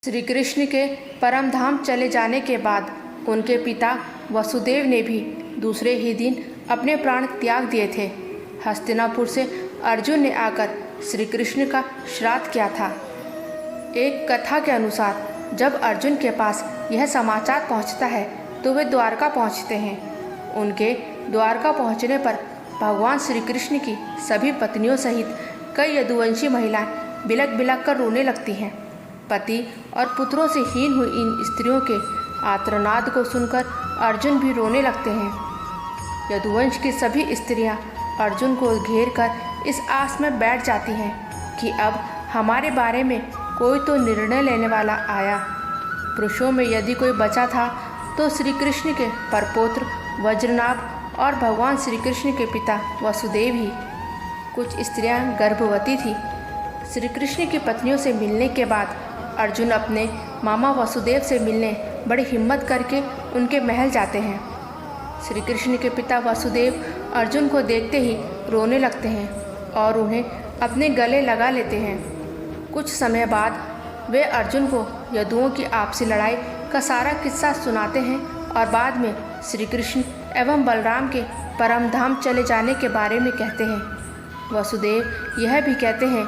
श्री कृष्ण के परम धाम चले जाने के बाद उनके पिता वसुदेव ने भी दूसरे ही दिन अपने प्राण त्याग दिए थे। हस्तिनापुर से अर्जुन ने आकर श्री कृष्ण का श्राद्ध किया था। एक कथा के अनुसार जब अर्जुन के पास यह समाचार पहुंचता है तो वे द्वारका पहुंचते हैं। उनके द्वारका पहुंचने पर भगवान श्री कृष्ण की सभी पत्नियों सहित कई यदुवंशी महिलाएं बिलख बिलख कर रोने लगती हैं। पति और पुत्रों से हीन हुई इन स्त्रियों के आर्तनाद को सुनकर अर्जुन भी रोने लगते हैं। यदुवंश की सभी स्त्रियां अर्जुन को घेर कर इस आस में बैठ जाती हैं कि अब हमारे बारे में कोई तो निर्णय लेने वाला आया। पुरुषों में यदि कोई बचा था तो श्री कृष्ण के परपौत्र वज्रनाभ और भगवान श्री कृष्ण के पिता वसुदेव ही। कुछ स्त्रियां गर्भवती थी। श्री कृष्ण की पत्नियों से मिलने के बाद अर्जुन अपने मामा वसुदेव से मिलने बड़ी हिम्मत करके उनके महल जाते हैं। श्री कृष्ण के पिता वसुदेव अर्जुन को देखते ही रोने लगते हैं और उन्हें अपने गले लगा लेते हैं। कुछ समय बाद वे अर्जुन को यदुओं की आपसी लड़ाई का सारा किस्सा सुनाते हैं और बाद में श्री कृष्ण एवं बलराम के परम धाम चले जाने के बारे में कहते हैं। वसुदेव यह भी कहते हैं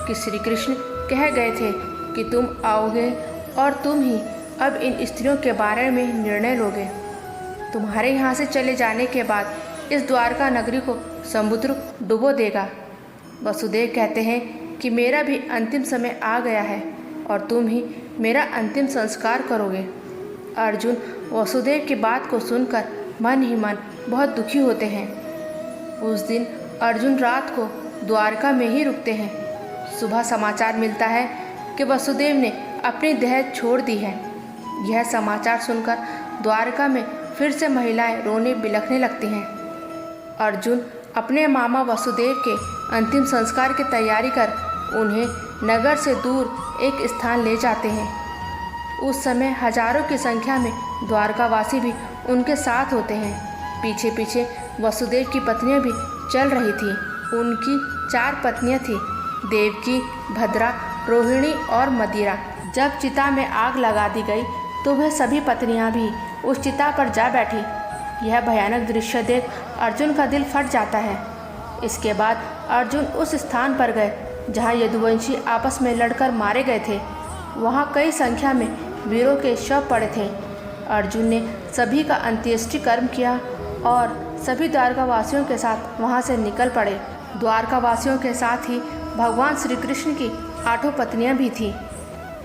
कि श्री कृष्ण कह गए थे कि तुम आओगे और तुम ही अब इन स्त्रियों के बारे में निर्णय लोगे। तुम्हारे यहाँ से चले जाने के बाद इस द्वारका नगरी को समुद्र डुबो देगा। वसुदेव कहते हैं कि मेरा भी अंतिम समय आ गया है और तुम ही मेरा अंतिम संस्कार करोगे। अर्जुन वसुदेव की बात को सुनकर मन ही मन बहुत दुखी होते हैं। उस दिन अर्जुन रात को द्वारका में ही रुकते हैं। सुबह समाचार मिलता है कि वसुदेव ने अपनी देह छोड़ दी है। यह समाचार सुनकर द्वारका में फिर से महिलाएं रोने बिलखने लगती हैं। अर्जुन अपने मामा वसुदेव के अंतिम संस्कार की तैयारी कर उन्हें नगर से दूर एक स्थान ले जाते हैं। उस समय हजारों की संख्या में द्वारकावासी भी उनके साथ होते हैं। पीछे पीछे वसुदेव की पत्नियां भी चल रही थीं। उनकी 4 पत्नियां थीं, देवकी, भद्रा, रोहिणी और मदिरा। जब चिता में आग लगा दी गई तो वह सभी पत्नियां भी उस चिता पर जा बैठी। यह भयानक दृश्य देख अर्जुन का दिल फट जाता है। इसके बाद अर्जुन उस स्थान पर गए जहां यदुवंशी आपस में लड़कर मारे गए थे। वहां कई संख्या में वीरों के शव पड़े थे। अर्जुन ने सभी का अंत्येष्टि कर्म किया और सभी द्वारकावासियों के साथ वहां से निकल पड़े। द्वारकावासियों के साथ ही भगवान श्री कृष्ण की 8 पत्नियां भी थीं।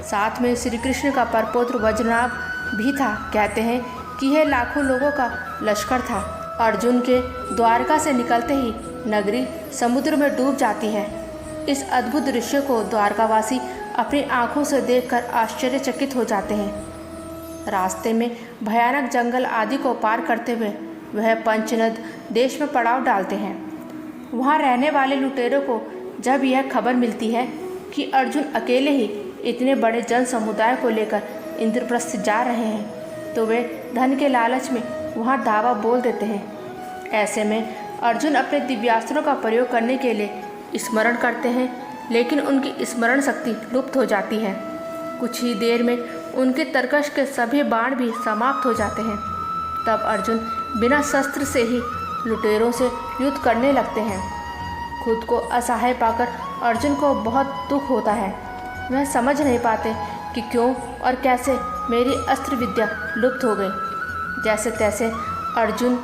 साथ में श्री कृष्ण का परपौत्र वज्रनाभ भी था। कहते हैं कि यह लाखों लोगों का लश्कर था। अर्जुन के द्वारका से निकलते ही नगरी समुद्र में डूब जाती है। इस अद्भुत दृश्य को द्वारकावासी अपनी आंखों से देखकर आश्चर्यचकित हो जाते हैं। रास्ते में भयानक जंगल आदि को पार करते हुए वह पंचनद देश में पड़ाव डालते हैं। वहाँ रहने वाले लुटेरों को जब यह खबर मिलती है कि अर्जुन अकेले ही इतने बड़े जन समुदाय को लेकर इंद्रप्रस्थ जा रहे हैं तो वे धन के लालच में वहाँ धावा बोल देते हैं। ऐसे में अर्जुन अपने दिव्यास्त्रों का प्रयोग करने के लिए स्मरण करते हैं, लेकिन उनकी स्मरण शक्ति लुप्त हो जाती है। कुछ ही देर में उनके तरकश के सभी बाण भी समाप्त हो जाते हैं। तब अर्जुन बिना शस्त्र से ही लुटेरों से युद्ध करने लगते हैं। खुद को असहाय पाकर अर्जुन को बहुत दुख होता है। वह समझ नहीं पाते कि क्यों और कैसे मेरी अस्त्र विद्या लुप्त हो गई। जैसे तैसे अर्जुन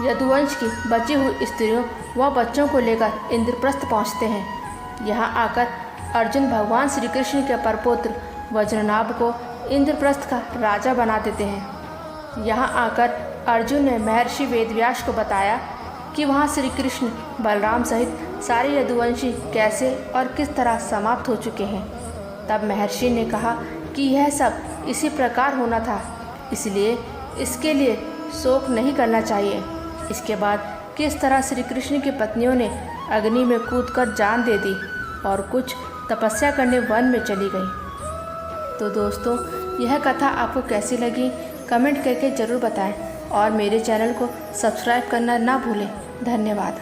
यदुवंश की बची हुई स्त्रियों व बच्चों को लेकर इंद्रप्रस्थ पहुंचते हैं। यहाँ आकर अर्जुन भगवान श्री कृष्ण के परपौत्र वज्रनाभ को इंद्रप्रस्थ का राजा बना देते हैं। यहाँ आकर अर्जुन ने महर्षि वेदव्यास को बताया कि वहाँ श्री कृष्ण बलराम सहित सारे यदुवंशी कैसे और किस तरह समाप्त हो चुके हैं। तब महर्षि ने कहा कि यह सब इसी प्रकार होना था, इसलिए इसके लिए शोक नहीं करना चाहिए। इसके बाद किस तरह श्री कृष्ण की पत्नियों ने अग्नि में कूदकर जान दे दी और कुछ तपस्या करने वन में चली गई। तो दोस्तों, यह कथा आपको कैसी लगी कमेंट करके ज़रूर बताएं और मेरे चैनल को सब्सक्राइब करना ना भूलें। धन्यवाद।